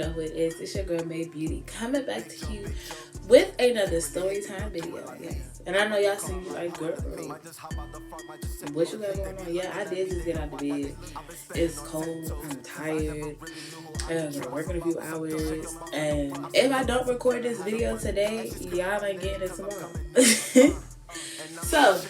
know who it is. It's your girl MaevëBeauty coming back to you with another StoryTime video. Yes. And I know y'all see me like, girl, what you got going on? Yeah, I did just get out of bed. It's cold. I'm tired. I'm gonna work in a few hours. And if I don't record this video today, y'all ain't getting it tomorrow. So,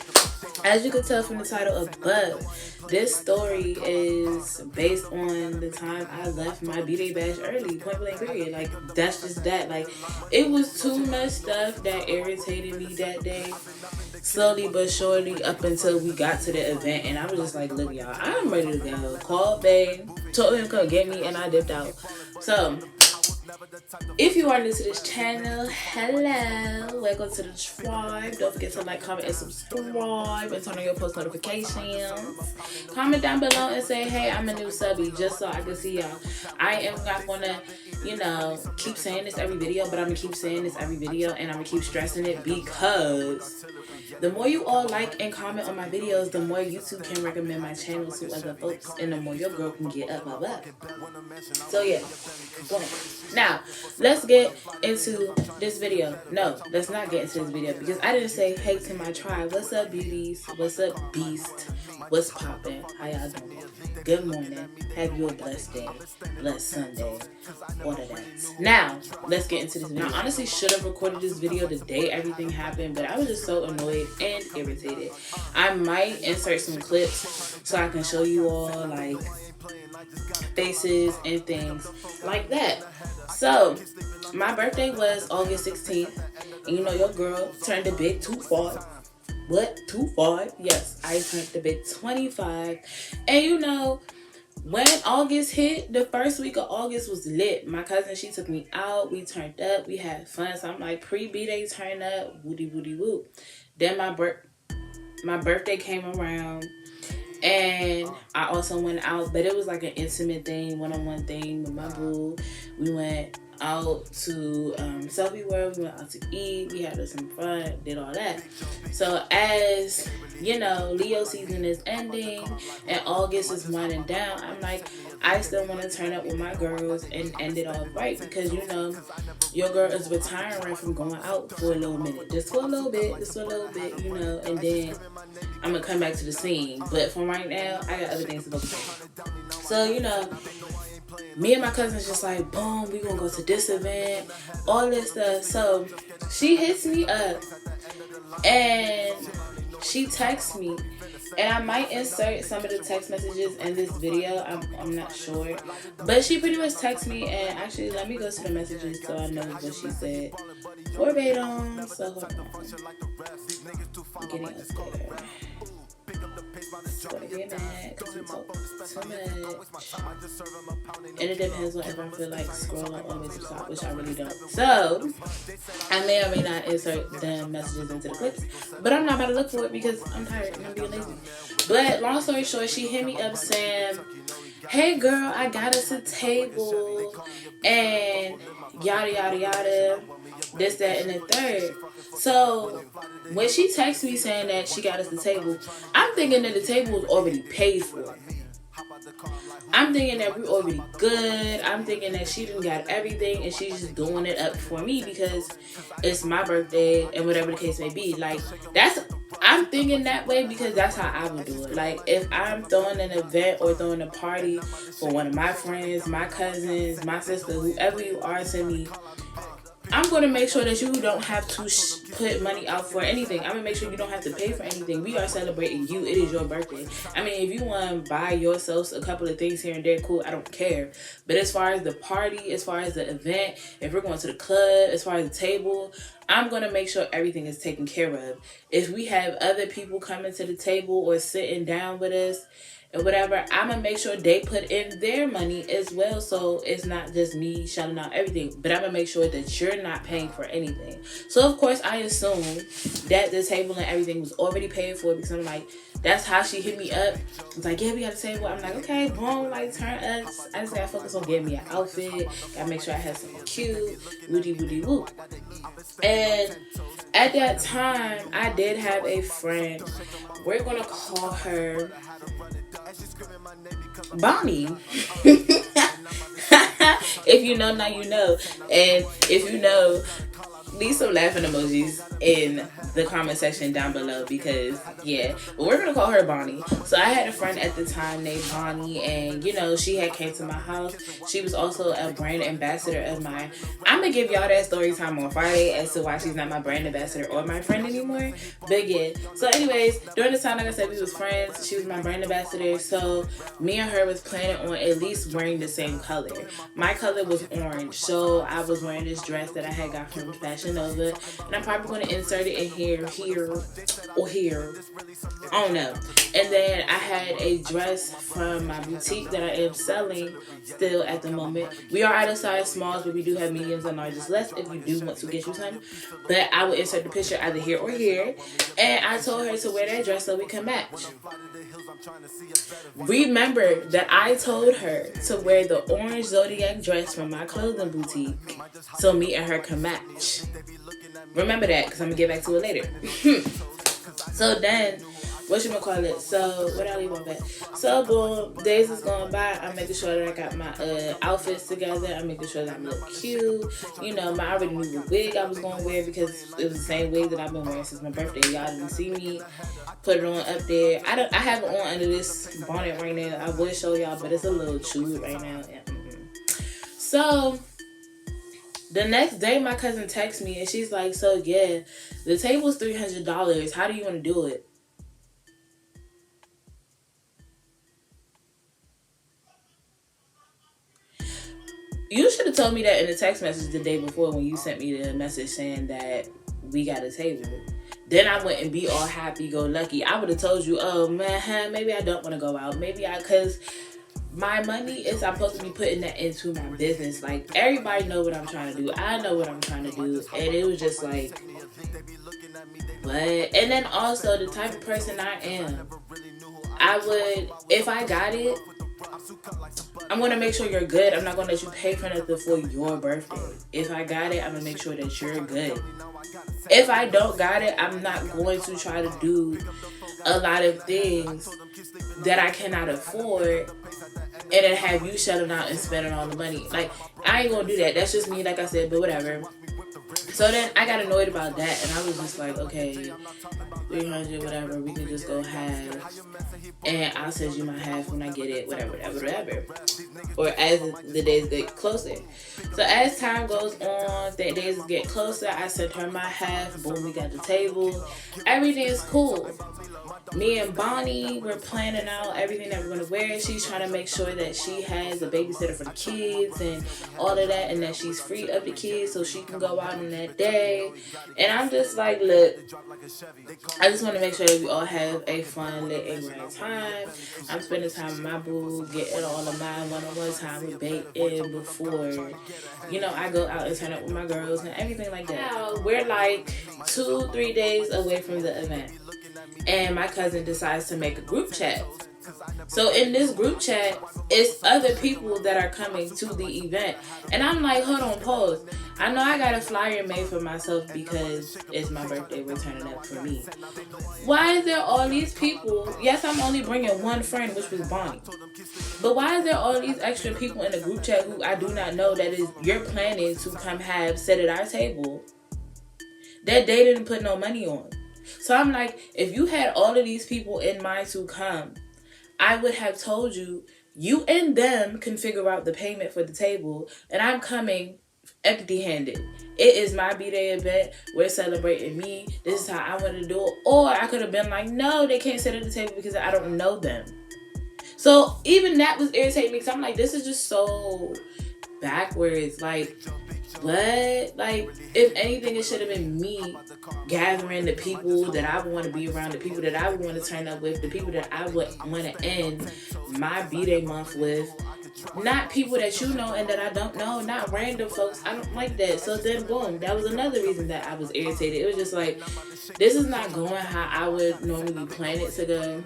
as you can tell from the title above, this story is based on the time I left my Bday bash early, point blank period. Like, that's just that. Like, it was too much stuff that irritated me that day, slowly but surely, up until we got to the event. And I was just like, look, y'all, I'm ready to go. Called Bday, told him to come get me, and I dipped out. So, if you are new to this channel, hello, welcome to the tribe. Don't forget to like, comment, and subscribe, and turn on your post notifications. Comment down below and say, hey, I'm a new subby, just so I can see y'all. I am not gonna, you know, keep saying this every video, but I'm gonna keep saying this every video, and I'm gonna keep stressing it, because the more you all like and comment on my videos, the more YouTube can recommend my channel to other folks, and the more your girl can get up. So yeah, boom. Now, let's get into this video. No, let's not get into this video, because I didn't say hey to my tribe. What's up, beauties? What's up, beast? What's poppin'? How y'all doing? Good morning. Have you a blessed day, blessed Sunday, all of that. Now, let's get into this video. I honestly should have recorded this video the day everything happened, but I was just so annoyed and irritated. I might insert some clips so I can show you all, like, faces and things like that. So, my birthday was August 16th, and you know your girl turned a big 25. What? 25? Yes, I turned the big 25. And you know, when August hit, the first week of August was lit. My cousin, she took me out. We turned up. We had fun. So I'm like, pre-B-Day turn up. Woody, woody, woo. Then my birthday came around. And I also went out, but it was like an intimate thing, one-on-one thing with my boo. We went out to Selfie World. We went out to eat. We had some fun, did all that. So as you know, Leo season is ending and August is winding down, I'm like, I still want to turn up with my girls and end it off right, because you know your girl is retiring from going out for a little minute, just for a little bit, you know, and then I'm gonna come back to the scene. But for right now, I got other things to focus on. So you know, me and my cousins just like, boom, we gonna go to this event, all this stuff. So she hits me up and she texts me, and I might insert some of the text messages in this video. I'm not sure, but she pretty much texts me, and actually let me go to the messages so I know what she said verbatim. So hold on, I'm getting up there. It's gonna get mad because we talk too much, and it depends on if I feel like scrolling all the way to the top, which I really don't. So I may or may not insert the messages into the clips, but I'm not about to look for it because I'm tired and I'm being lazy. But long story short, she hit me up saying, hey girl, I got us a table and yada yada yada, this, that, and the third. So when she texted me saying that she got us the table, I'm thinking that the table was already paid for. I'm thinking that we're already good. I'm thinking that she done got everything and she's just doing it up for me because it's my birthday and whatever the case may be. Like, I'm thinking that way because that's how I would do it. Like, if I'm throwing an event or throwing a party for one of my friends, my cousins, my sister, whoever you are to me, I'm going to make sure that you don't have to put money out for anything. I'm going to make sure you don't have to pay for anything. We are celebrating you. It is your birthday. I mean, if you want to buy yourself a couple of things here and there, cool. I don't care. But as far as the party, as far as the event, if we're going to the club, as far as the table, I'm going to make sure everything is taken care of. If we have other people coming to the table or sitting down with us, or whatever, I'm gonna make sure they put in their money as well, so it's not just me shelling out everything, but I'm gonna make sure that you're not paying for anything. So of course I assume that the table and everything was already paid for, because I'm like, that's how she hit me up. It's like, yeah, we got a table. I'm like, okay, boom, like turn us. I just gotta focus on getting me an outfit, gotta make sure I have something cute, woody woody woo. And at that time, I did have a friend. We're gonna call her Bonnie. If you know, now you know. And if you know, leave some laughing emojis in the comment section down below, because yeah, but we're gonna call her Bonnie. So I had a friend at the time named Bonnie, and you know, she had came to my house. She was also a brand ambassador of mine. I'm gonna give y'all that story time on Friday as to why she's not my brand ambassador or my friend anymore. But yeah, so anyways, during this time, like I said, we was friends. She was my brand ambassador, so me and her was planning on at least wearing the same color. My color was orange, so I was wearing this dress that I had got from Fashion Nova, and I'm probably going to insert it in here, or here. I don't know. And then I had a dress from my boutique that I am selling still at the moment. We are out of size smalls, but we do have mediums and larges left if you do want to get you some. But I will insert the picture either here or here. And I told her to wear that dress so we can match. Remember that I told her to wear the orange Zodiac dress from my clothing boutique so me and her can match. Remember that, because I'm going to get back to it later. So then, whatchamacallit, so what I leave on that? So boom, days is going by. I'm making sure that I got my outfits together. I'm making sure that I'm looking cute. You know, I already knew the wig I was going to wear because it was the same wig that I've been wearing since my birthday. Y'all didn't see me put it on up there. I have it on under this bonnet right now. I would show y'all, but it's a little chewed right now. Yeah. So the next day, my cousin texts me and she's like, so yeah, the table's $300. How do you want to do it? You should have told me that in the text message the day before when you sent me the message saying that we got a table. Then I wouldn't be all happy-go-lucky. I would have told you, oh man, maybe I don't want to go out. Because my money is, I'm supposed to be putting that into my business. Like, everybody know what I'm trying to do. I know what I'm trying to do. And it was just like, what? And then also, the type of person I am, I would, if I got it, I'm going to make sure you're good. I'm not going to let you pay for nothing for your birthday. If I got it, I'm going to make sure that you're good. If I don't got it, I'm not going to try to do a lot of things that I cannot afford and then have you shelling out and spending all the money. Like, I ain't going to do that. That's just me, like I said, but whatever. So then I got annoyed about that, and I was just like, okay, 300, whatever, we can just go half, and I'll send you my half when I get it, whatever. Or as the days get closer. So as time goes on, the days get closer, I sent her my half, boom, we got the table, everything is cool. Me and Bonnie, we're planning out everything that we're going to wear. She's trying to make sure that she has a babysitter for the kids and all of that, and that she's free of the kids so she can go out on that day. And I'm just like, look, I just want to make sure that we all have a fun, lit, and grand time. I'm spending time with my boo, getting all of my one-on-one time with Bday before, you know, I go out and turn up with my girls and everything like that. Now, we're like 2-3 days away from the event. And my cousin decides to make a group chat. So in this group chat, it's other people that are coming to the event. And I'm like, hold on, pause. I know I got a flyer made for myself because it's my birthday. We're turning up for me. Why is there all these people? Yes, I'm only bringing one friend, which was Bonnie. But why is there all these extra people in the group chat who I do not know that is you're planning to come have sit at our table that they didn't put no money on? So I'm like, if you had all of these people in mind to come, I would have told you, you and them can figure out the payment for the table, and I'm coming empty-handed. It is my B-Day event. We're celebrating me. This is how I want to do it. Or I could have been like, no, they can't sit at the table because I don't know them. So even that was irritating me because I'm like, this is just so backwards. Like, what? Like, if anything, it should have been me gathering the people that I would want to be around, the people that I would want to turn up with, the people that I would want to end my B-Day month with. Not people that you know and that I don't know, not random folks. I don't like that. So then, boom, that was another reason that I was irritated. It was just like, this is not going how I would normally plan it to go.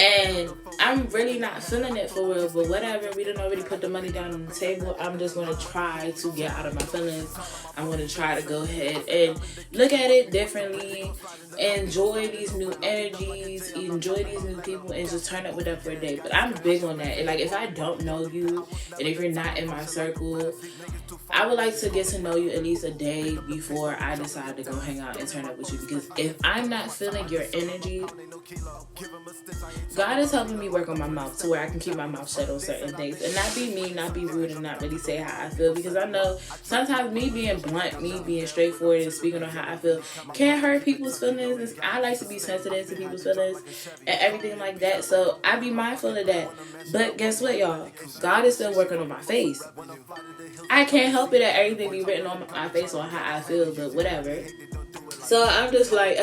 And I'm really not feeling it for real, but whatever. We done already put the money down on the table. I'm just going to try to get out of my feelings. I'm going to try to go ahead and look at it differently. Enjoy these new energies. Enjoy these new people. And just turn up with them for a day. But I'm big on that. And like, if I don't know you, and if you're not in my circle, I would like to get to know you at least a day before I decide to go hang out and turn up with you. Because if I'm not feeling your energy, God is helping me work on my mouth to where I can keep my mouth shut on certain things and not be mean, not be rude, and not really say how I feel. Because I know sometimes me being blunt, me being straightforward and speaking on how I feel can hurt people's feelings. I like to be sensitive to people's feelings and everything like that. So I be mindful of that. But guess what, y'all? God is still working on my face. I can't help it that everything be written on my face on how I feel, but whatever. So I'm just like,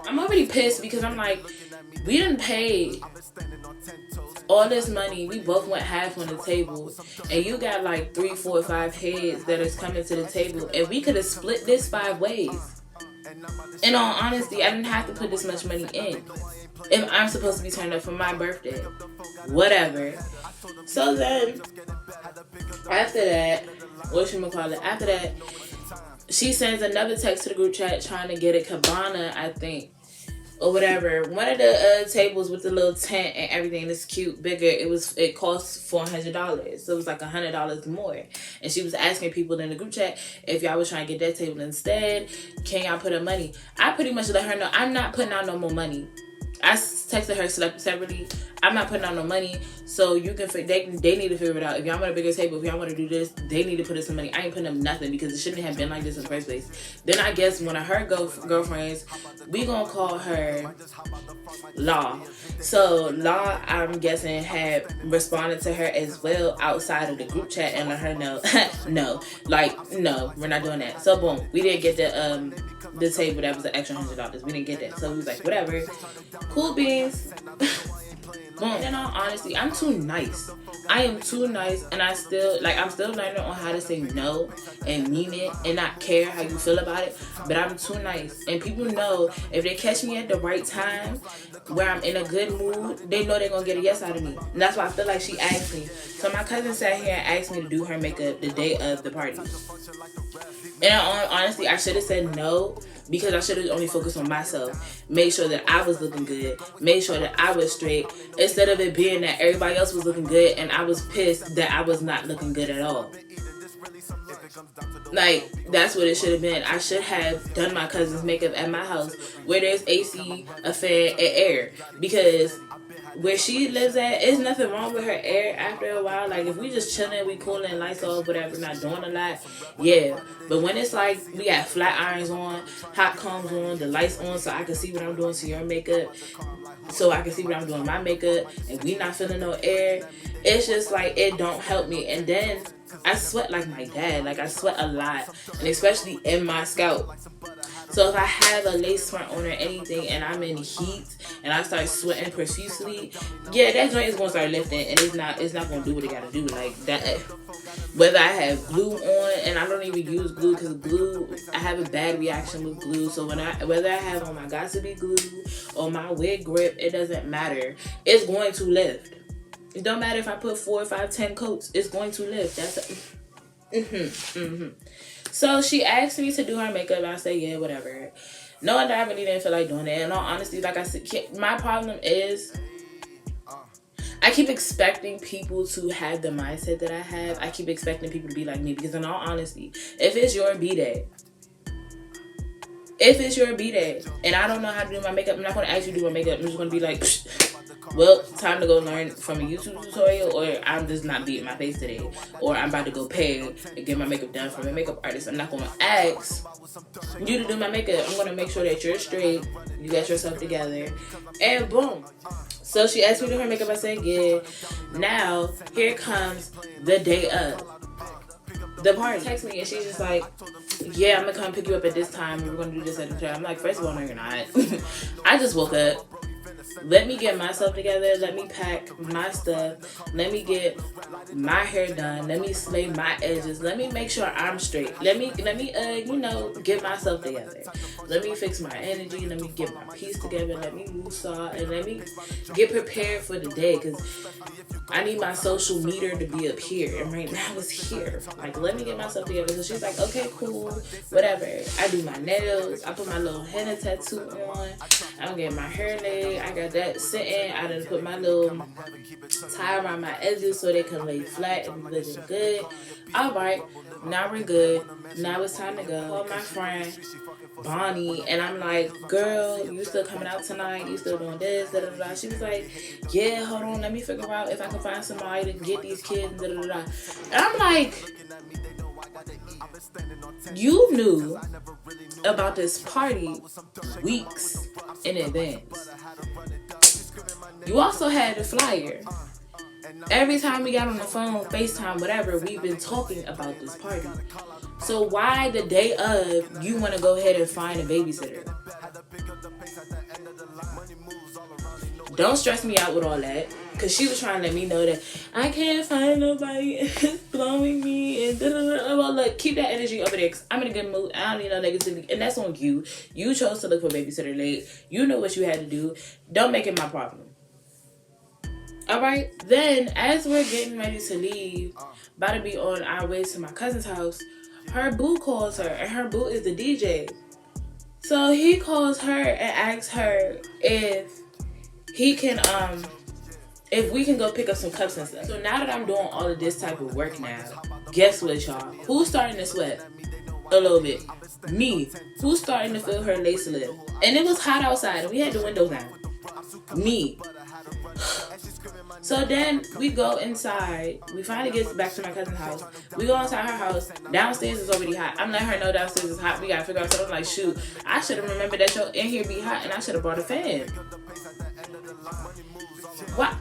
I'm already pissed because I'm like, we done paid all this money. We both went half on the table. And you got like 3, 4, 5 heads that is coming to the table. And we could have split this 5 ways. In all honesty, I didn't have to put this much money in. If I'm supposed to be turned up for my birthday. Whatever. So then, after that, after that, she sends another text to the group chat trying to get a cabana, I think, or whatever. One of the tables with the little tent and everything is cute, bigger. It cost $400, so it was like $100 more. And she was asking people in the group chat if y'all was trying to get that table instead. Can y'all put up money? I pretty much let her know I'm not putting out no more money. I texted her separately. I'm not putting out no money, so you can. They need to figure it out. If y'all want a bigger table, if y'all want to do this, they need to put in some money. I ain't putting up nothing because it shouldn't have been like this in the first place. Then I guess one of her girlfriends, we gonna call her Law. So Law, I'm guessing, had responded to her as well outside of the group chat and let her know, no, we're not doing that. So boom, we didn't get the table that was an extra $100. We didn't get that, so we was like, whatever, cool beans. Boom. In all honesty, I'm too nice. I am too nice, and I'm still learning on how to say no and mean it and not care how you feel about it. But I'm too nice, and people know if they catch me at the right time, where I'm in a good mood, they know they're gonna get a yes out of me. And that's why I feel like she asked me. So my cousin sat here and asked me to do her makeup the day of the party. And honestly, I should have said no, because I should have only focused on myself. Made sure that I was looking good. Made sure that I was straight. Instead of it being that everybody else was looking good and I was pissed that I was not looking good at all. Like, that's what it should have been. I should have done my cousin's makeup at my house where there's AC, a fan, and air. Because where she lives at, there's nothing wrong with her air after a while. Like, if we just chilling, we cooling, lights off, whatever, not doing a lot, yeah. But when it's like, we got flat irons on, hot combs on, the lights on so I can see what I'm doing to your makeup, so I can see what I'm doing to my makeup, and we not feeling no air, it's just like, it don't help me. And then I sweat like my dad. Like, I sweat a lot, and especially in my scalp. So if I have a lace front on or anything and I'm in heat and I start sweating profusely, yeah, that joint is gonna start lifting, and it's not gonna do what it gotta do. Like that, whether I have glue on, and I don't even use glue because glue, I have a bad reaction with glue. So whether I have on my Got2b glue or my wig grip, it doesn't matter. It's going to lift. It don't matter if I put 4, 5, 10 coats. It's going to lift. That's So she asked me to do her makeup, and I said, yeah, whatever. Knowing that I really didn't feel like doing it. And in all honesty, like I said, my problem is I keep expecting people to have the mindset that I have. I keep expecting people to be like me. Because in all honesty, if it's your Bday, and I don't know how to do my makeup, I'm not going to ask you to do my makeup. I'm just going to be like, psh, well, time to go learn from a YouTube tutorial, or I'm just not beating my face today, or I'm about to go pay and get my makeup done from a makeup artist. I'm not going to ask you to do my makeup. I'm going to make sure that you're straight, you got yourself together, and boom. So she asked me to do her makeup. I said, yeah. Now, here comes the day of the party. Text me, and she's just like, yeah, I'm going to come pick you up at this time, and we're going to do this at the time. I'm like, first of all, no, you're not. I just woke up. let me get myself together. Let me pack my stuff. Let me get my hair done. Let me slay my edges. Let me make sure I'm straight. Let me you know, get myself together. Let me fix my energy. Let me get my piece together. Let me loose off, and let me get prepared for the day, because I need my social meter to be up here, and right now it's here. Like, let me get myself together. So she's like, okay, cool, whatever. I do my nails. I put my little henna tattoo on. I'm getting my hair laid. I got that sitting. I done put my little tie around my edges so they can lay flat and be looking good. All right, now we're good. Now it's time to go. Call my friend Bonnie, and I'm like, girl, you still coming out tonight? You still doing this? Da, da, da, da. She was like, yeah, hold on, let me figure out if I can find somebody to get these kids. Da, da, da, da. And I'm like, you knew about this party weeks in advance. You also had the flyer. Every time we got on the phone, FaceTime, whatever, we've been talking about this party. So why the day of you want to go ahead and find a babysitter? Don't stress me out with all that, because she was trying to let me know that I can't find nobody, it's blowing me, and well, look, keep that energy over there, because I'm in a good mood. I don't need no negativity, and that's on you. You chose to look for a babysitter late. You know what you had to do. Don't make it my problem. Alright, then as we're getting ready to leave, about to be on our way to my cousin's house, her boo calls her, and her boo is the DJ. So he calls her and asks her if he can, if we can go pick up some cups and stuff. So now that I'm doing all of this type of work now, guess what, y'all? Who's starting to sweat? A little bit. Me. Who's starting to feel her lace lip? And it was hot outside, and we had the windows down. Me. So then we go inside. We finally get back to my cousin's house. We go inside her house. Downstairs is already hot. I'm letting her know downstairs is hot. We gotta figure out something. I'm like, shoot, I should have remembered that your in here be hot, and I should have brought a fan. What?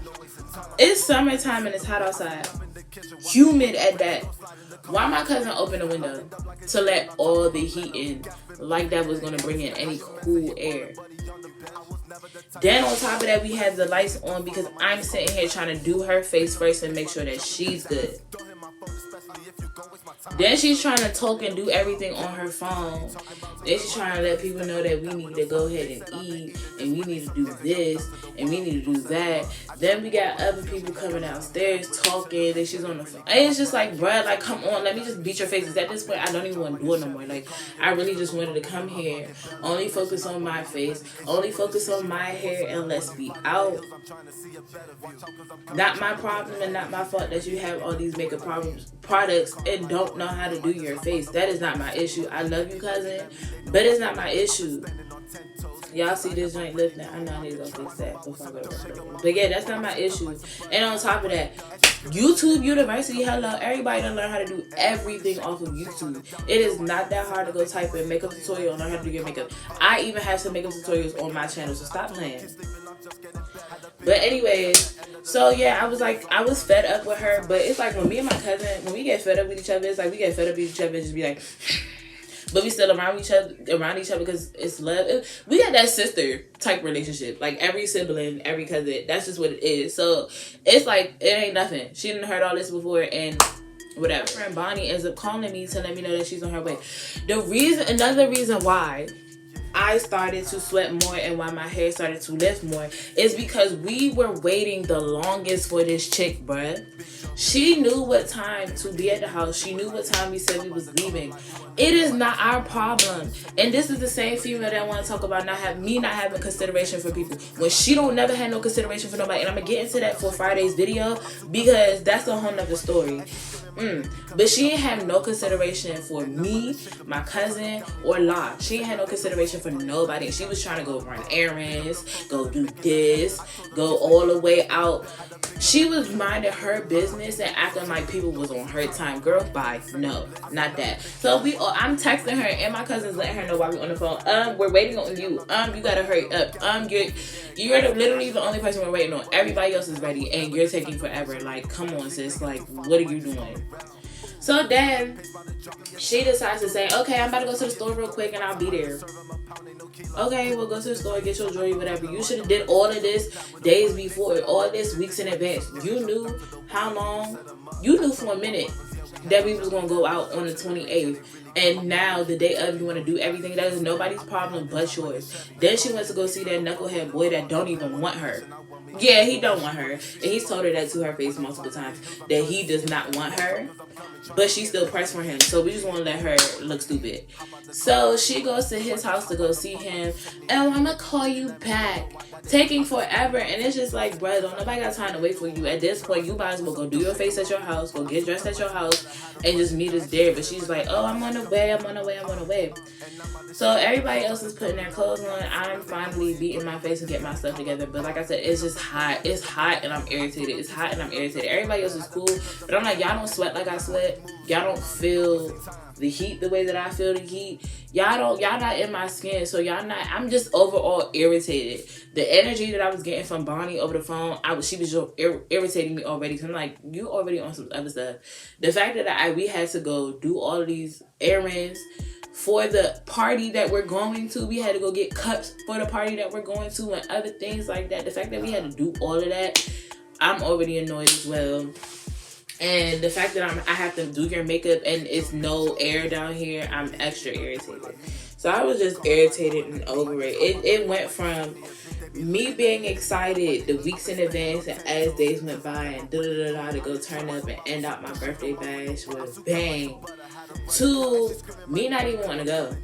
It's summertime and it's hot outside. Humid at that. Why my cousin opened the window to let all the heat in, like that was gonna bring in any cool air? Then on top of that, we had the lights on because I'm sitting here trying to do her face first and make sure that she's good. Then she's trying to talk and do everything on her phone. Then she's trying to let people know that we need to go ahead and eat, and we need to do this, and we need to do that. Then we got other people coming downstairs talking, and she's on the phone. And it's just like, bruh, like, come on, let me just beat your faces. At this point, I don't even want to do it no more. Like, I really just wanted to come here, only focus on my face, only focus on my hair, and let's be out. Not my problem and not my fault that you have all these makeup products and don't know how to do your face. That is not my issue. I love you, cousin, but it's not my issue. Y'all see this joint lifting? I know I need to go fix that before I go to work. But yeah, that's not my issue. And on top of that, YouTube University, hello, everybody done learn how to do everything off of YouTube. It is not that hard to go type in makeup tutorial and learn how to do your makeup. I even have some makeup tutorials on my channel, so stop playing. But anyways, so yeah, I was fed up with her. But it's like when me and my cousin, when we get fed up with each other, it's like we get fed up with each other and just be like, but we still around each other because it's love. We got that sister type relationship. Like every sibling, every cousin, that's just what it is. So it's like, it ain't nothing. She didn't heard all this before and whatever. My friend Bonnie ends up calling me to let me know that she's on her way. Another reason why I started to sweat more and why my hair started to lift more is because we were waiting the longest for this chick, bruh. She knew what time to be at the house. She knew what time we said we was leaving. It is not our problem. And this is the same female that want to talk about not having consideration for people. When she don't never had no consideration for nobody. And I'm going to get into that for Friday's video because that's a whole nother story. But she ain't have no consideration for me, my cousin, or La. She ain't had no consideration for nobody. She was trying to go run errands, go do this, go all the way out. She was minding her business and acting like people was on her time. Girl, bye. No, not that. So I'm texting her and my cousin's letting her know while we on the phone. We're waiting on you. You gotta hurry up. You're literally the only person we're waiting on. Everybody else is ready and you're taking forever. Like, come on, sis. Like, what are you doing? So then she decides to say, okay, I'm about to go to the store real quick and I'll be there. Okay, we'll go to the store, get your jewelry, whatever. You should have did all of this days before, all this weeks in advance. You knew how long, you knew for a minute that we was going to go out on the 28th. And now, the day of, you want to do everything. That is nobody's problem but yours. Then she went to go see that knucklehead boy that don't even want her. Yeah, he don't want her. And he's told her that to her face multiple times, that he does not want her. But she still pressed for him. So we just want to let her look stupid. So she goes to his house to go see him. Oh, I'm going to call you back. Taking forever. And it's just like, bro, don't nobody got time to wait for you. At this point, you might as well go do your face at your house. Go get dressed at your house. And just meet us there. But she's like, oh, I'm on the way. I'm on the way. I'm on the way. So everybody else is putting their clothes on. I'm finally beating my face and getting my stuff together. But like I said, it's just hot. It's hot and I'm irritated. It's hot and I'm irritated. Everybody else is cool. But I'm like, y'all don't sweat like I sweat. Y'all don't feel the heat the way that I feel the heat. Y'all not in my skin. So y'all not, I'm just overall irritated. The energy that I was getting from Bonnie over the phone, she was just irritating me already. Cause I'm like, you already on some other stuff. The fact that we had to go do all of these errands for the party that we're going to. We had to go get cups for the party that we're going to and other things like that. The fact that we had to do all of that, I'm already annoyed as well. And the fact that I have to do your makeup and it's no air down here, I'm extra irritated. So I was just irritated and over it. It went from me being excited the weeks in advance and as days went by and to go turn up and end out my birthday bash with bang, to me not even want to go.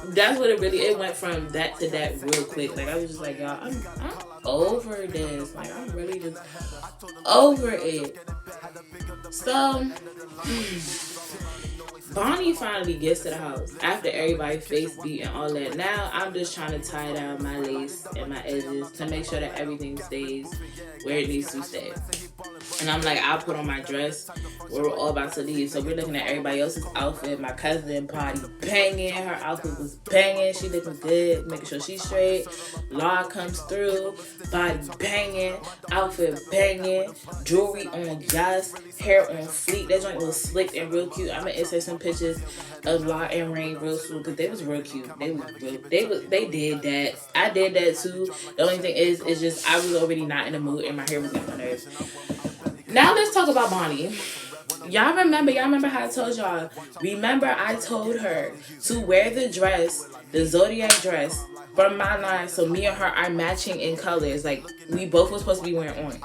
That's what it went from that to that real quick. Like I was just like, y'all, I'm over this. Like I'm really just over it. So Bonnie finally gets to the house after everybody face beat and all that. Now I'm just trying to tie down my lace and my edges to make sure that everything stays where it needs to stay. And I'm like, I'll put on my dress. We're all about to leave. So we're looking at everybody else's outfit. My cousin body banging. Her outfit was banging. She looking good. Making sure she's straight. Law comes through. Body banging. Outfit banging. Jewelry on yes. Hair on fleek. That joint was slick and real cute. I'm going to insert some pictures of Law and Rain real soon. Because they was real cute. They did that. I did that too. The only thing is just I was already not in the mood and my hair was getting my nerves. Now let's talk about Bonnie. Y'all remember how I told y'all. Remember I told her to wear the dress, the Zodiac dress from my line, so me and her are matching in colors. Like we both were supposed to be wearing orange.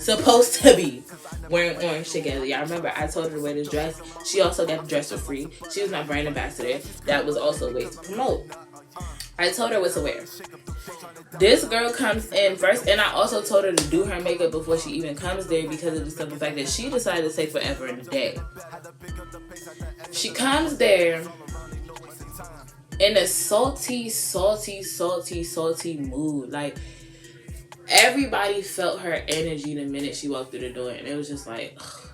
Supposed to be wearing orange together. Y'all remember I told her to wear this dress. She also got the dress for free. She was my brand ambassador. That was also a way to promote. I told her what to wear. This girl comes in first, and I also told her to do her makeup before she even comes there because of the simple fact that she decided to take forever in the day. She comes there in a salty mood. Like, everybody felt her energy the minute she walked through the door, and it was just like, ugh.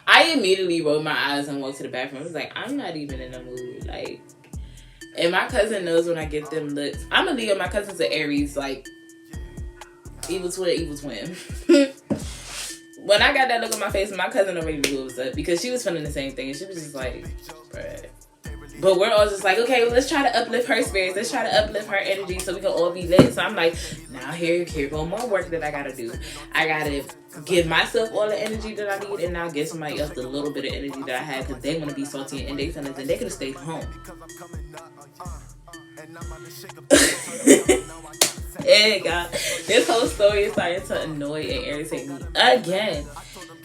I immediately rolled my eyes and walked to the bathroom. I was like, I'm not even in the mood. Like, and my cousin knows when I get them looks. I'm a Leo. My cousin's an Aries. Like, evil twin. When I got that look on my face, my cousin already knew what was up because she was feeling the same thing. And she was just like, bruh. But we're all just like, okay, well, let's try to uplift her spirits. Let's try to uplift her energy so we can all be lit. So I'm like, now here go more work that I got to do. I got to give myself all the energy that I need and now give somebody else the little bit of energy that I had because they want to be salty and they feelings and they could have stayed home. Hey, God. This whole story is starting to annoy and irritate me again.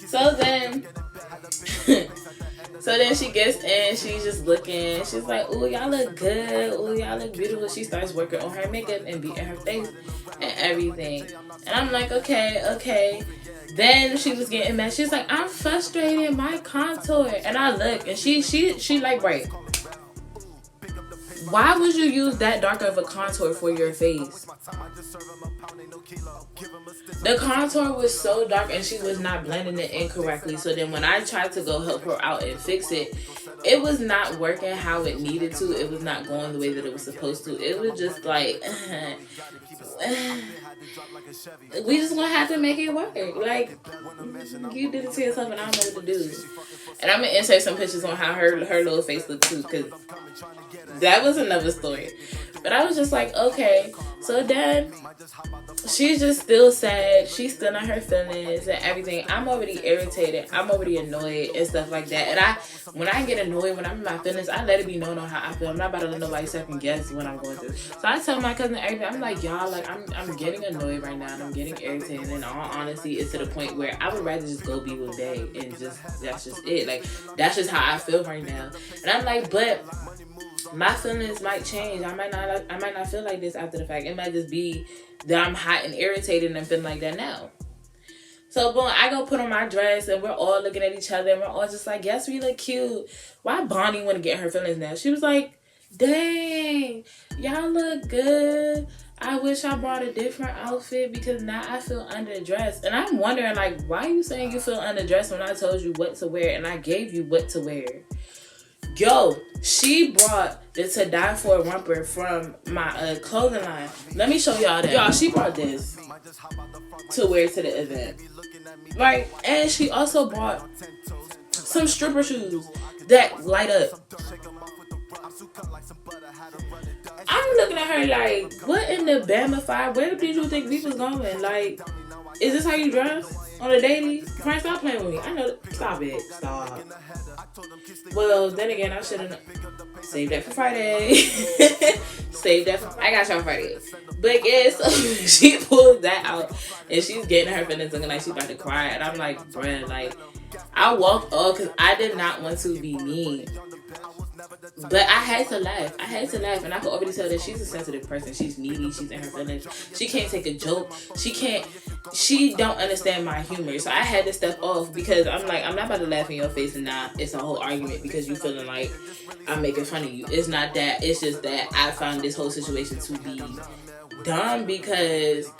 So then she gets in, she's just looking, she's like, ooh, y'all look good, ooh, y'all look beautiful. She starts working on her makeup and beating her face and everything. And I'm like, okay. Then she was getting mad. She's like, I'm frustrated, my contour. And I look, and she like, right. Why would you use that dark of a contour for your face? The contour was so dark and she was not blending it in correctly. So then when I tried to go help her out and fix it, it was not working how it needed to. It was not going the way that it was supposed to. It was just like, we just gonna have to make it work. Like, you did it to yourself and I don't know what to do. And I'm gonna insert some pictures on how her little face looked too, because that was another story. But I was just like, okay. So then she's just still sad. She's still in her feelings and everything. I'm already irritated. I'm already annoyed and stuff like that. And when I get annoyed, when I'm in my feelings, I let it be known on how I feel. I'm not about to let nobody second guess what I'm going through. So I tell my cousin everything. I'm like, y'all, like, I'm getting annoyed right now and I'm getting irritated. And in all honesty, it's to the point where I would rather just go be with Bday and that's just it. Like, that's just how I feel right now. And I'm like, but my feelings might change. I might not feel like this after the fact. It might just be that I'm hot and irritated and I'm feeling like that now. So boom, I go put on my dress and we're all looking at each other and we're all just like, yes, we look cute. Why Bonnie want to get her feelings now? She was like, dang, y'all look good. I wish I brought a different outfit because now I feel underdressed. And I'm wondering, like, why are you saying you feel underdressed when I told you what to wear and I gave you what to wear? Yo, she brought the To Die For romper from my clothing line. Let me show y'all that. Y'all, she brought this to wear to the event. Right? And she also brought some stripper shoes that light up. I'm looking at her like, what in the Bama-fied? Where did you think we was going? Like, is this how you dress on a daily? Frank, stop playing with me. I know. Stop it. Stop. Well, then again, I should have saved that for Friday. Save that for... I got y'all Friday. But yeah, so she pulled that out and she's getting her feelings looking like she's about to cry. And I'm like, bruh, like, I walked off because I did not want to be mean. But I had to laugh. And I could already tell that she's a sensitive person. She's needy. She's in her feelings. She can't take a joke. She don't understand my humor. So I had to step off because I'm like, I'm not about to laugh in your face and now it's a whole argument because you feeling like I'm making fun of you. It's not that. It's just that I found this whole situation to be dumb because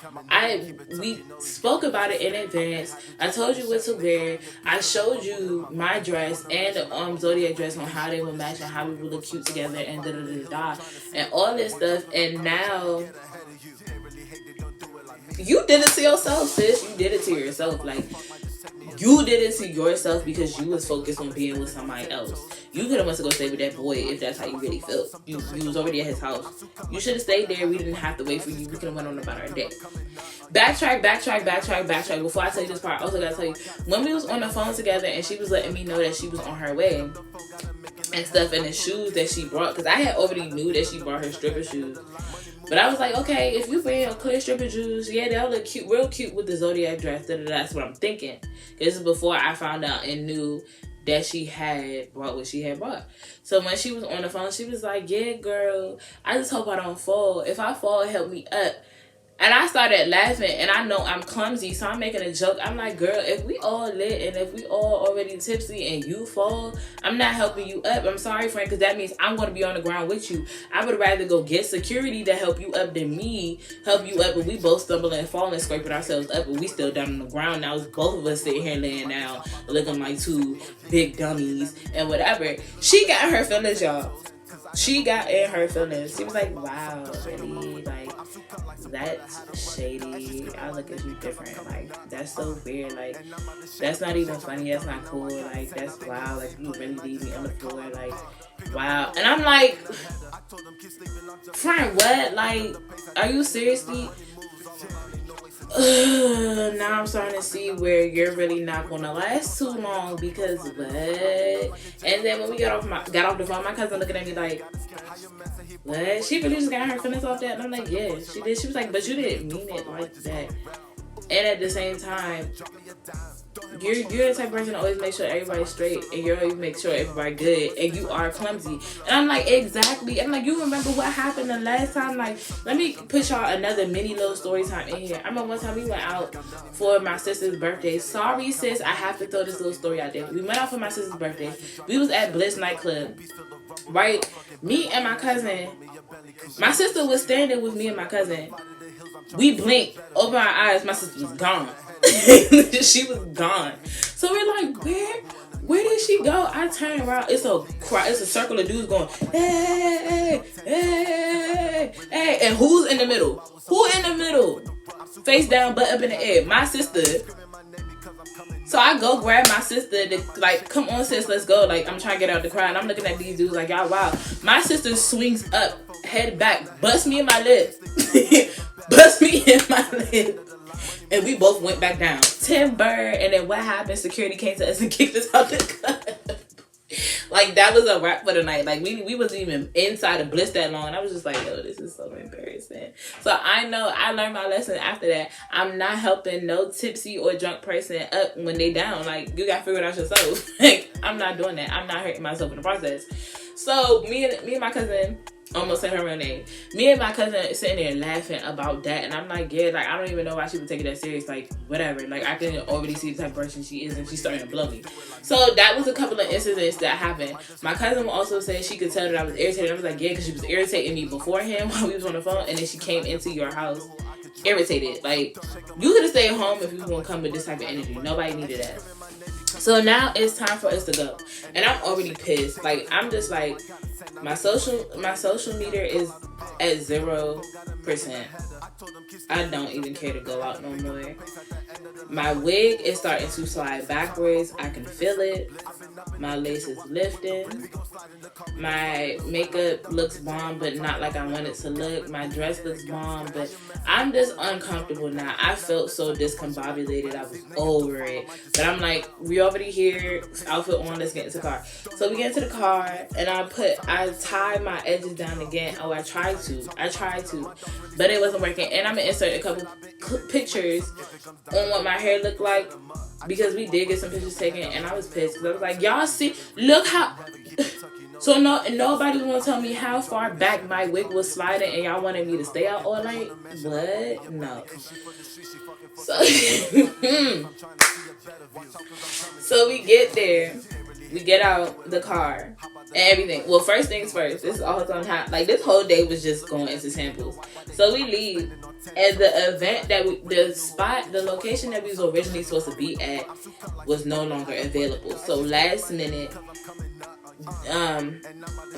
we spoke about it in advance. I told you what to wear. I showed you my dress and the Zodiac dress on how they would match and how we would look cute together and and all this stuff. And now you did it to yourself, sis. You did it to yourself. Like, you did it to yourself because you was focused on being with somebody else. You could have went to go stay with that boy if that's how you really felt. You was already at his house. You should have stayed there. We didn't have to wait for you. We could have went on about our day. Backtrack. Before I tell you this part, I also gotta tell you, when we was on the phone together and she was letting me know that she was on her way and stuff, and the shoes that she brought, because I had already knew that she brought her stripper shoes. But I was like, okay, if you bring your clear stripper shoes, yeah, they'll look cute, real cute with the Zodiac dress. That's what I'm thinking. This is before I found out and knew that she had brought what she had brought. So when she was on the phone, she was like, yeah, girl, I just hope I don't fall. If I fall, help me up. And I started laughing, and I know I'm clumsy, so I'm making a joke. I'm like, girl, if we all lit and if we all already tipsy and you fall, I'm not helping you up. I'm sorry, friend, because that means I'm going to be on the ground with you. I would rather go get security to help you up than me help you up, and we both stumble and fall and scraping ourselves up, and we still down on the ground. Now it's both of us sitting here laying down, looking like two big dummies and whatever. She got her feelings, y'all. She got in her feelings. She was like, wow, really? Like, that's shady. I look at you different. Like, that's so weird. Like, that's not even funny. That's not cool. Like, that's wow. Like, you really leave me on the floor. Like, wow. And I'm like, friend, what? Like, are you seriously? Now I'm starting to see where you're really not going to last too long because what? And then when we got off the phone, my cousin looking at me like, what? She really just got her feelings off that? And I'm like, yeah, she did. She was like, but you didn't mean it like that. And at the same time, you're the type of person that always make sure everybody's straight, and you always make sure everybody good, and you are clumsy. And I'm like, exactly. I'm like, you remember what happened the last time? Like, let me put y'all another mini little story time in here. I remember one time we went out for my sister's birthday. Sorry, sis, I have to throw this little story out there. We went out for my sister's birthday. We was at Bliss nightclub, right? Me and my cousin. My sister was standing with me and my cousin. We blinked, open our eyes, my sister was gone. She was gone. So we're like, where did she go? I turn around, it's a circle of dudes going, hey, hey, hey. And who's in the middle? Who in the middle? Face down, butt up in the air. My sister. So I go grab my sister to, like, come on, sis, let's go. Like, I'm trying to get out the crowd. And I'm looking at these dudes like, y'all, wow. My sister swings up, head back, busts me in my lip. Bust me in my lip. And we both went back down. Timber. And then what happened? Security came to us and kicked us out the club. Like, that was a wrap for the night. Like, we wasn't even inside of Bliss that long. And I was just like, yo, this is so embarrassing. So I know I learned my lesson after that. I'm not helping no tipsy or drunk person up when they down. Like, you gotta figure it out yourself. Like, I'm not doing that. I'm not hurting myself in the process. So me and my cousin, almost said her real name. Me and my cousin sitting there laughing about that, and I'm like, yeah, like, I don't even know why she would take it that serious. Like, whatever. Like, I can already see the type of person she is, and she's starting to blow me. So that was a couple of incidents that happened. My cousin also said she could tell that I was irritated. I was like, yeah, because she was irritating me beforehand while we was on the phone, and then she came into your house irritated. Like, you could have stayed home if you was gonna come with this type of energy. Nobody needed that. So now it's time for us to go, and I'm already pissed. Like, I'm just like, my social meter is at 0%. I don't even care to go out no more. My wig is starting to slide backwards. I can feel it. My lace is lifting. My makeup looks bomb, but not like I want it to look. My dress looks bomb, but I'm just uncomfortable now. I felt so discombobulated. I was over it. But I'm like, we already here. Outfit on. Let's get into the car. So we get into the car, and I tied my edges down again. Oh, I tried to, but it wasn't working. And I'm gonna insert a couple pictures on what my hair looked like, because we did get some pictures taken, and I was pissed because I was like, y'all see, look how. So nobody was gonna tell me how far back my wig was sliding, and y'all wanted me to stay out all night. What? No. So, so we get there, we get out the car, and everything. Well, first things first. This is all on top. Like, this whole day was just going into samples. So we leave, and the event the location that we was originally supposed to be at was no longer available. So last minute,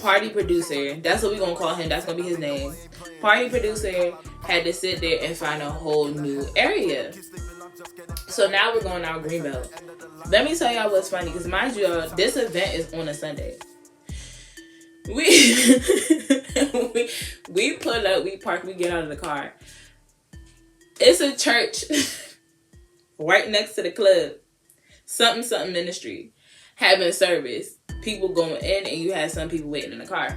party producer, that's what we gonna call him, that's gonna be his name, party producer had to sit there and find a whole new area. So now we're going out Greenbelt. Let me tell y'all what's funny, because mind you, this event is on a Sunday. We pull up, we park, we get out of the car. It's a church right next to the club. Something ministry having service. People going in, and you had some people waiting in the car.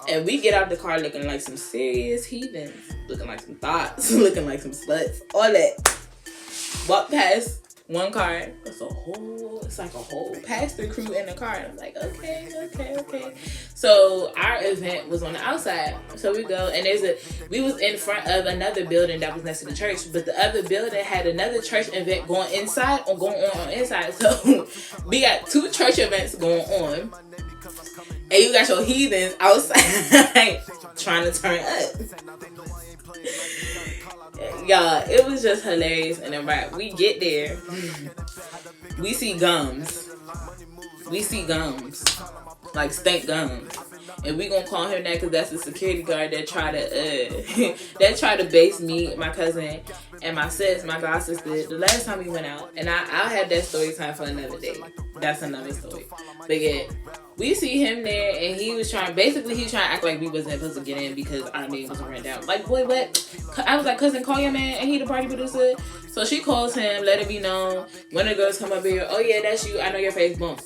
And we get out the car looking like some serious heathens, looking like some thoughts, looking like some sluts, all that. Walk past one car. It's like a whole pastor crew in the car. And I'm like, okay. So our event was on the outside. So we go, and we was in front of another building that was next to the church, but the other building had another church event going on inside. So we got two church events going on, and you got your heathens outside trying to turn up. Y'all, it was just hilarious. And then right, we get there, we see gums, like stank gums, and we gonna call him that because that's the security guard that try to base me, my cousin, and my god sister the last time we went out. And I'll have that story time for another day. That's another story. But yeah, we see him there, and he was trying to act like we wasn't supposed to get in because our name wasn't written down. Like, boy, what? I was like, cousin, call your man, and he the party producer. So she calls him, let it be known. One of the girls come up here, oh yeah, that's you, I know your face, boom.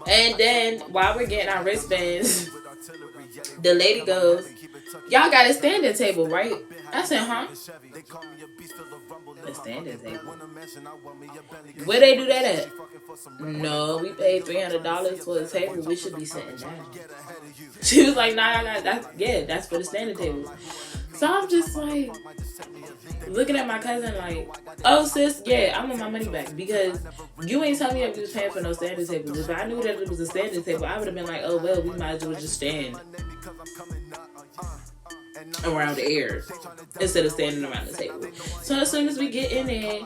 And then while we're getting our wristbands, the lady goes, y'all got a standing table, right? I said, huh? a standing table. Where they do that at? No, we paid $300 for a table. We should be sitting down. She was like, nah, that's for the standing table. So I'm just like looking at my cousin like, oh sis, yeah, I want my money back because you ain't telling me that we was paying for no standing tables. If I knew that it was a standing table, I would have been like, oh well, we might as well just stand around the air instead of standing around the table. So as soon as we get in there,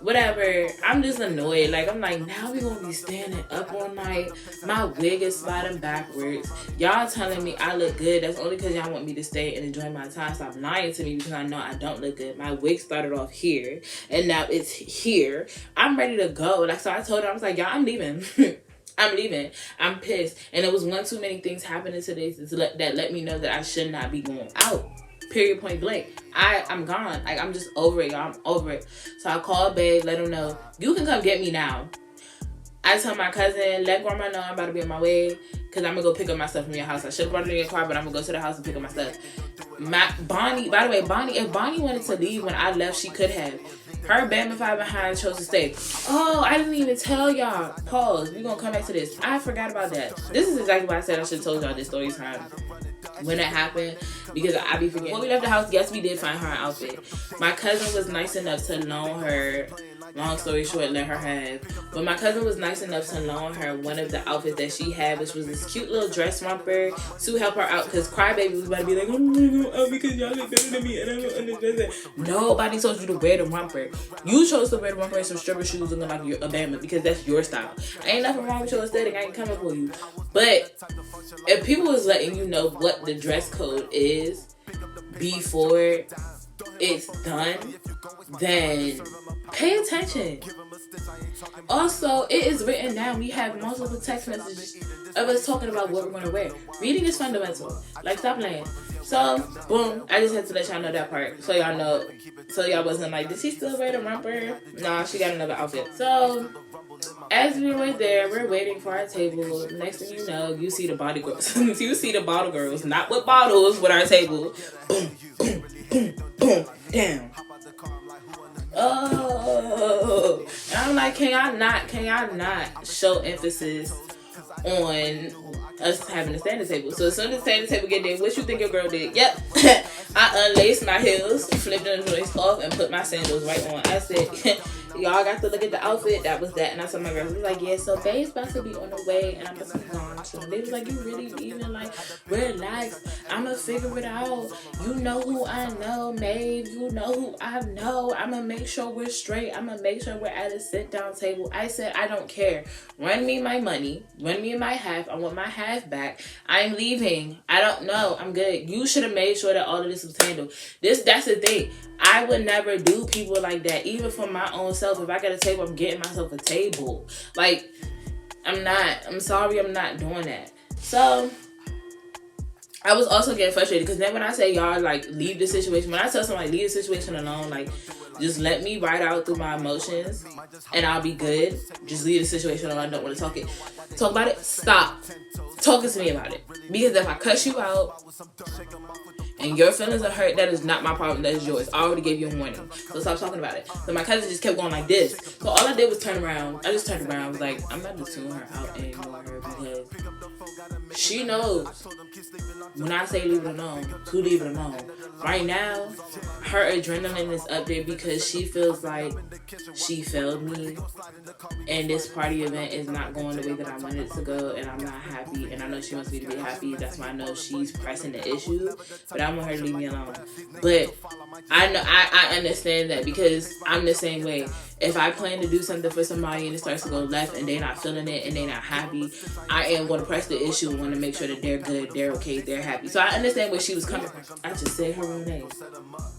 whatever, I'm just annoyed. Like, I'm like, now we gonna be standing up all night. My wig is sliding backwards. Y'all telling me I look good. That's only because y'all want me to stay and enjoy my time. Stop lying to me because I know I don't look good. My wig started off here and now it's here. I'm ready to go. Like, so I told her, I was like, y'all, I'm leaving. I'm leaving. I'm pissed. And it was one too many things happening today that let me know that I should not be going out. Period, point blank. I'm gone. Like, I'm just over it, y'all. I'm over it. So I called Babe, let him know, you can come get me now. I tell my cousin, let grandma know I'm about to be on my way because I'm going to go pick up my stuff from your house. I should have brought it in your car, but I'm going to go to the house and pick up my stuff. Bonnie, by the way, if Bonnie wanted to leave when I left, she could have. Her Bama 5 behind chose to stay. Oh, I didn't even tell y'all. Pause. We're going to come back to this. I forgot about that. This is exactly why I said I should have told y'all this story time when it happened, because I be forgetting. When we left the house, yes, we did find her an outfit. My cousin was nice enough to loan her, long story short, let her have, but my cousin was nice enough to loan her one of the outfits that she had, which was this cute little dress romper to help her out, because Crybaby was about to be like, I'm gonna go out because y'all look better than me and I don't understand that. Nobody told you to wear the romper. You chose to wear the romper and some stripper shoes looking like you're a Bama because that's your style. Ain't nothing wrong with your aesthetic. I ain't coming for you. But if people is letting you know what the dress code is before it's done, then pay attention. Also, it is written down. We have multiple text messages of us talking about what we're going to wear. Reading is fundamental. Like, stop playing. So, boom, I just had to let y'all know that part. So y'all know, so y'all wasn't like, did she still wear the romper? Nah, she got another outfit. So, as we were there, we're waiting for our table. Next thing you know, you see the body girls. You see the bottle girls, not with bottles, with our table. Boom, boom, boom, boom, down. Oh, and I'm like, can y'all not show emphasis on us having a standing table? So as soon as the standing table get there, what you think your girl did? Yep. I unlaced my heels, flipped them joints off, and put my sandals right on. I said, y'all got to look at the outfit. That was that. And I told my girls, we was like, yeah, so Babe's about to be on the way, and I'm about to be gone soon. They was like, you really even like, relax. I'm going to figure it out. You know who I know, Maeve. You know who I know. I'm going to make sure we're straight. I'm going to make sure we're at a sit-down table. I said, I don't care. Run me my money. Run me my half. I want my half back. I'm leaving. I don't know. I'm good. You should have made sure that all of this was handled. That's the thing. I would never do people like that, even for my own self. If I got a table, I'm getting myself a table. Like, I'm sorry, I'm not doing that. So, I was also getting frustrated because then when I say y'all, like, leave the situation, when I tell somebody leave the situation alone, like, just let me ride out through my emotions and I'll be good. Just leave the situation alone. I don't want to talk about it. Stop talking to me about it. Because if I cuss you out and your feelings are hurt, that is not my problem. That is yours. I already gave you a warning. So stop talking about it. So my cousin just kept going like this. So all I did was turn around. I just turned around. I was like, I'm not just tune her out anymore because she knows when I say leave it alone, to leave it alone. Right now, her adrenaline is up there because she feels like she failed me and this party event is not going the way that I wanted it to go, and I'm not happy, and I know she wants me to be happy. That's why I know she's pressing the issue, but I want her to leave me alone. But I know I understand that because I'm the same way. If I plan to do something for somebody and it starts to go left and they're not feeling it and they're not happy, I am going to press the issue and want to make sure that they're good, they're okay, they're happy. So I understand where she was coming from. I just said her own name.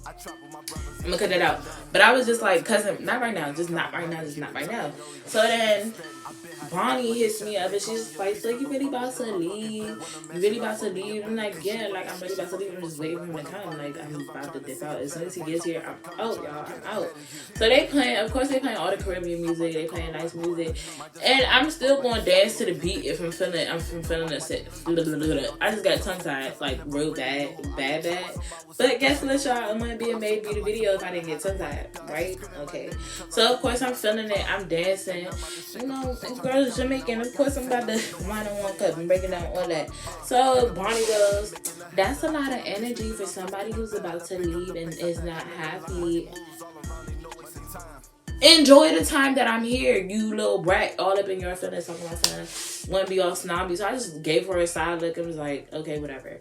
I'm gonna cut that out. But I was just like, cousin, not right now, just not right now, just not right now. So then Bonnie hits me up and she's just like, so you really about to leave? You really about to leave? I'm like, yeah, like I'm really about to leave. I'm just waiting for him to come. Like I'm about to dip out. As soon as he gets here, I'm out, y'all. I'm out. So they playing, of course they playing all the Caribbean music. They playing nice music. And I'm still going to dance to the beat if I'm feeling it. I just got tongue tied, like real bad. But guess what, y'all? It wouldn't be a MaevëBeauty video if I didn't get tongue tied, right? Okay. So of course I'm feeling it. I'm dancing. You know, girls Jamaican. Of course I'm about to wine on one cup and breaking down all that. So Bonnie goes, that's a lot of energy for somebody who's about to leave and is not happy. Enjoy the time that I'm here, you little brat. All up in your feelings talking about something. Wouldn't be all snobby. So I just gave her a side look and was like, okay, whatever.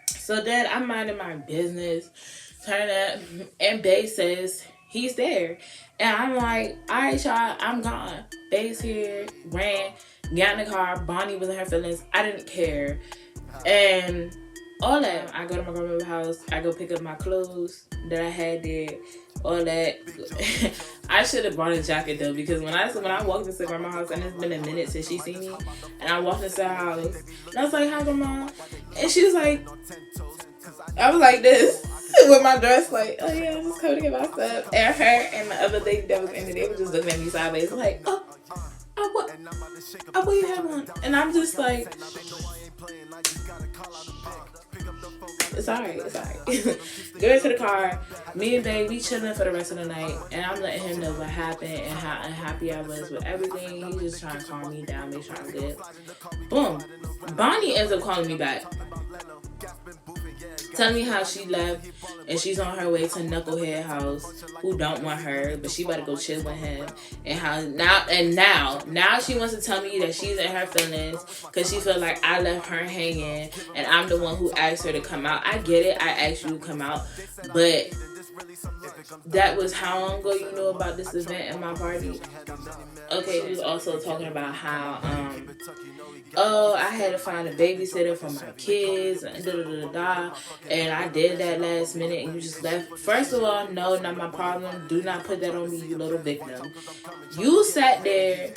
So then I'm minding my business, turn up, and Bday says he's there. And I'm like, all right, y'all, I'm gone. Bay's here, ran, got in the car. Bonnie was in her feelings. I didn't care. And all that. I go to my grandma's house. I go pick up my clothes that I had there. All that. I should have brought a jacket though, because when I walked into grandma's house, and it's been a minute since she seen me, and I walked into her house, and I was like, hi grandma, and she was like, I was like this with my dress, like, oh yeah, I'm just coming to get my stuff. And her and the other lady that was in there, they were just looking at me sideways, like, what you have on? And I'm just like, it's alright. Go into the car. Me and Bday, we chilling for the rest of the night, and I'm letting him know what happened and how unhappy I was with everything. He's just trying to calm me down, make sure I'm good. Boom. Bonnie ends up calling me back, telling me how she left and she's on her way to Knucklehead house, who don't want her, but she about to go chill with him. And how now she wants to tell me that she's in her feelings because she feel like I left her hanging and I'm the one who asked her to come out. I get it, I asked you to come out, but that was how long ago you know about this event at my party? Okay, she was also talking about how I had to find a babysitter for my kids and and I did that last minute and you just left. First of all, no, not my problem. Do not put that on me, you little victim. You sat there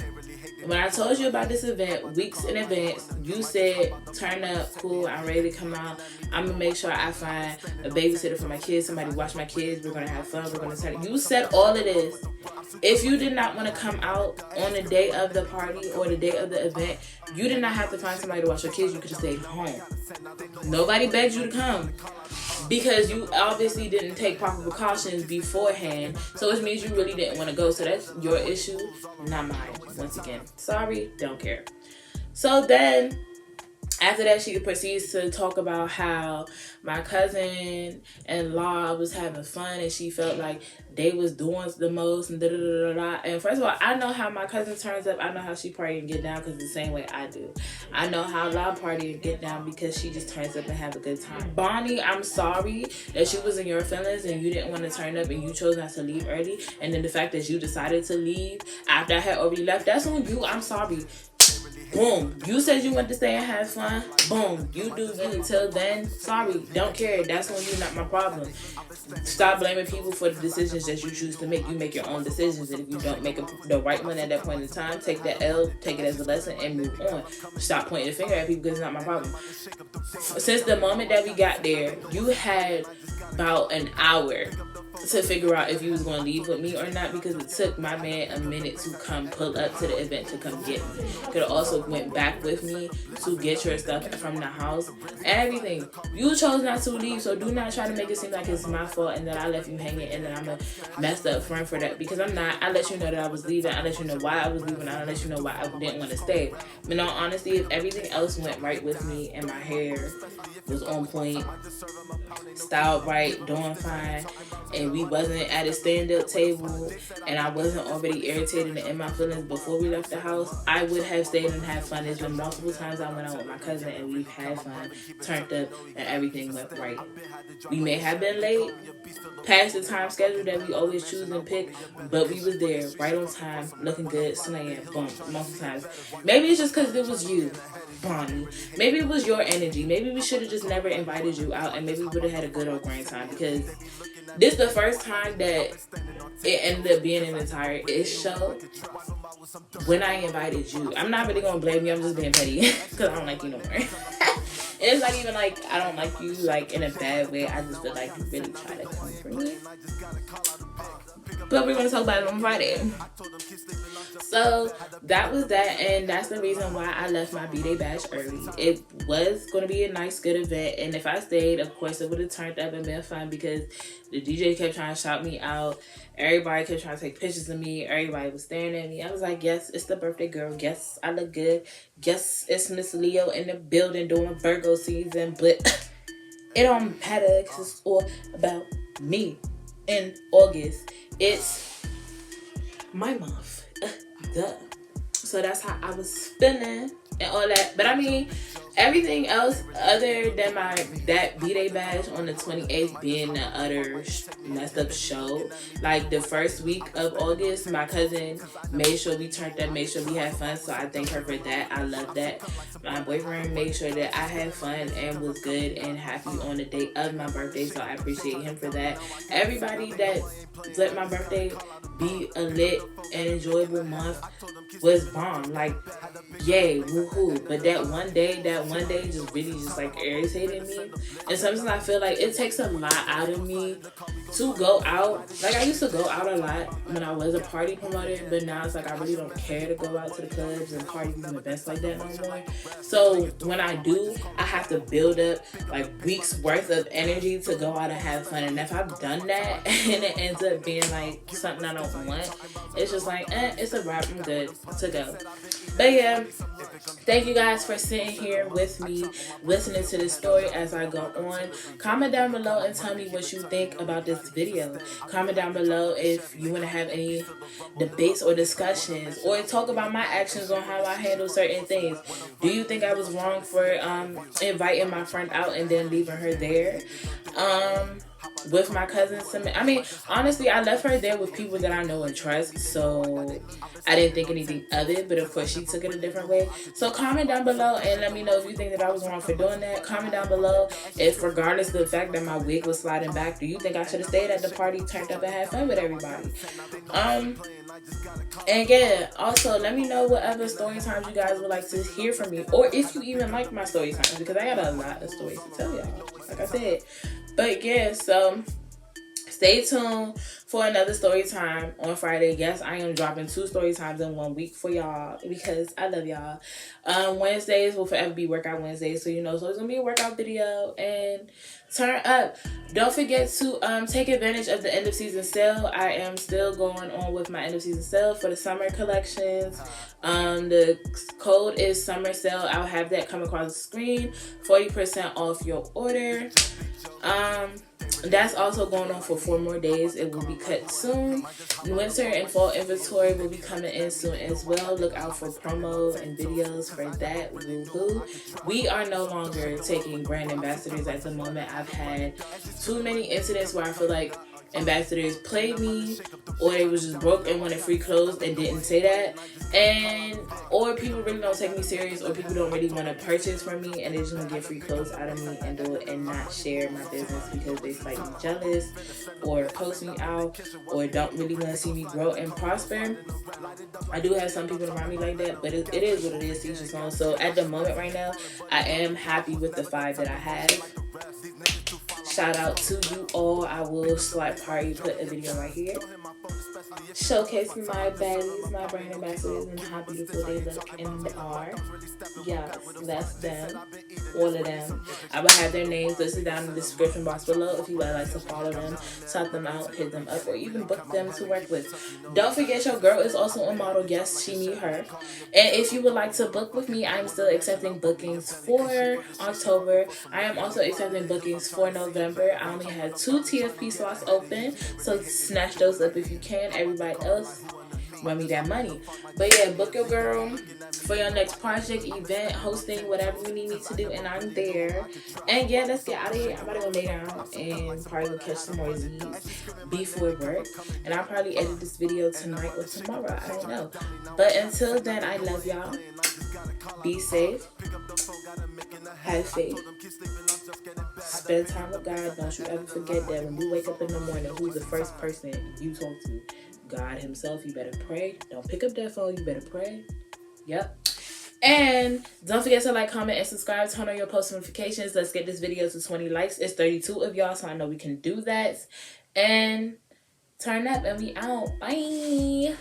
when I told you about this event weeks in advance. You said, turn up, cool, I'm ready to come out. I'm gonna make sure I find a babysitter for my kids, somebody watch my kids, we're gonna have fun, we're gonna turn. You said all of this. If you did not want to come out on the day of the party or the day of the event, you did not have to find somebody to watch your kids. You could have stayed home. Nobody begged you to come because you obviously didn't take proper precautions beforehand. So it means you really didn't want to go. So that's your issue, not mine. Once again, sorry, don't care. So then after that, she proceeds to talk about how my cousin-in-law was having fun and she felt like they was doing the most and And first of all, I know how my cousin turns up. I know how she party and get down because the same way I do. I know how La party and get down because she just turns up and have a good time. Bonnie, I'm sorry that she was in your feelings and you didn't want to turn up and you chose not to leave early. And then the fact that you decided to leave after I had already left, that's on you. I'm sorry. Boom. You said you wanted to stay and have fun. Boom. You do you. Until then, sorry. Don't care. That's on you, not my problem. Stop blaming people for the decisions that you choose to make. You make your own decisions. And if you don't make the right one at that point in time, take that L, take it as a lesson, and move on. Stop pointing the finger at people because it's not my problem. Since the moment that we got there, you had about an hour to figure out if you was going to leave with me or not, because it took my man a minute to come pull up to the event to come get me. Could have also went back with me to get your stuff from the house and everything. You chose not to leave, so do not try to make it seem like it's my fault and that I left you hanging and that I'm a messed up friend for that, because I'm not. I let you know that I was leaving. I let you know why I was leaving. I let you know why I didn't want to stay. But in all honesty, if everything else went right with me and my hair was on point, styled right, doing fine, and we wasn't at a stand-up table and I wasn't already irritated and in my feelings before we left the house, I would have stayed and had fun. There's been multiple times I went out with my cousin and we've had fun, turned up, and everything went right. We may have been late, past the time schedule that we always choose and pick, but we was there, right on time, looking good, slaying, boom, multiple times. Maybe it's just because it was you, Bonnie. Maybe it was your energy. Maybe we should have just never invited you out and maybe we would have had a good old grand time, because this is the first time that it ended up being an entire ish show. when I invited you. I'm not really gonna blame you. I'm just being petty because I don't like you no more. It's not even like I don't like you like in a bad way. I just feel like you really try to come for me. But we're gonna talk about it on Friday. So that was that, and that's the reason why I left my Bday bash early. It was going to be a nice, good event, and if I stayed, of course, it would have turned up and been fun because the DJ kept trying to shout me out. Everybody kept trying to take pictures of me. Everybody was staring at me. I was like, yes, it's the birthday girl. Yes, I look good. Yes, it's Miss Leo in the building doing Virgo season, but it don't matter because it's all about me. In August, it's my month. Duh. So that's how I was feeling and all that. But I mean, everything else other than that Bday bash on the 28th being the utter messed up show. Like the first week of August, my cousin made sure we turned up, made sure we had fun. So I thank her for that. I love that. My boyfriend made sure that I had fun and was good and happy on the day of my birthday. So I appreciate him for that. Everybody that let my birthday be a lit and enjoyable month was bomb. Like, yay, woohoo. But that one day just really just like irritated me. And sometimes I feel like it takes a lot out of me to go out. Like I used to go out a lot when I was a party promoter, but now it's like I really don't care to go out to the clubs and parties and events like that no more. So when I do, I have to build up like weeks worth of energy to go out and have fun. And if I've done that and it ends up being like something I don't want, it's just like, it's a wrap, I'm good to go. But yeah, thank you guys for sitting here with me, listening to this story as I go on. Comment down below and tell me what you think about this video. Comment down below if you want to have any debates or discussions, or talk about my actions on how I handle certain things. Do you think I was wrong for inviting my friend out and then leaving her there? With my cousin Samantha. I mean, honestly, I left her there with people that I know and trust, so I didn't think anything of it, but of course she took it a different way. So comment down below and let me know if you think that I was wrong for doing that. Comment down below if, regardless of the fact that my wig was sliding back, do you think I should have stayed at the party, turned up, and had fun with everybody? And yeah, also let me know what other story times you guys would like to hear from me, or if you even like my story times, because I got a lot of stories to tell y'all, like I said. But yeah, so stay tuned for another story time on Friday. Yes, I am dropping 2 story times in 1 week for y'all because I love y'all. Wednesdays will forever be workout Wednesdays, so you know, so it's gonna be a workout video and turn up. Don't forget to take advantage of the end of season sale. I am still going on with my end of season sale for the summer collections. The code is summer sale. I'll have that come across the screen. 40% off your order. That's also going on for 4 more days. It will be cut soon. Winter and fall inventory will be coming in soon as well. Look out for promo and videos for that. Woohoo. We are no longer taking brand ambassadors at the moment. I've had too many incidents where I feel like ambassadors played me, or they was just broke and wanted free clothes and didn't say that, or people really don't take me serious, or people don't really want to purchase from me and they just want to get free clothes out of me and do it and not share my business because they slightly jealous or post me out or don't really want to see me grow and prosper. I do have some people around me like that, but it is what it is, to each his own. So at the moment right now, I am happy with the 5 that I have. Shout out to you all. I will slide party, put a video right here showcasing my baddies, my brand ambassadors, and how beautiful they look and are. Yes, that's them, all of them. I will have their names listed down in the description box below if you would like to follow them, shout them out, hit them up, or even book them to work with. Don't forget, your girl is also a model. Yes, she need her. And if you would like to book with me, I'm still accepting bookings for October. I am also accepting bookings for November. I only have 2 TFP slots open, so snatch those up if you can. Everybody else, run me that money. But yeah, book your girl for your next project, event, hosting, whatever you need me to do, and I'm there. And yeah, let's get out of here. I'm about to go lay down and probably go catch some more Z's before work. And I'll probably edit this video tonight or tomorrow. I don't know. But until then, I love y'all. Be safe. Have faith. Spend time with God. Don't you ever forget that when you wake up in the morning, who's the first person you talk to? God himself. You better pray. Don't pick up that phone. You better pray. Yep. And don't forget to like, comment, and subscribe. Turn on your post notifications. Let's get this video to 20 likes. It's 32 of y'all, so I know we can do that. And turn up, and we out. Bye.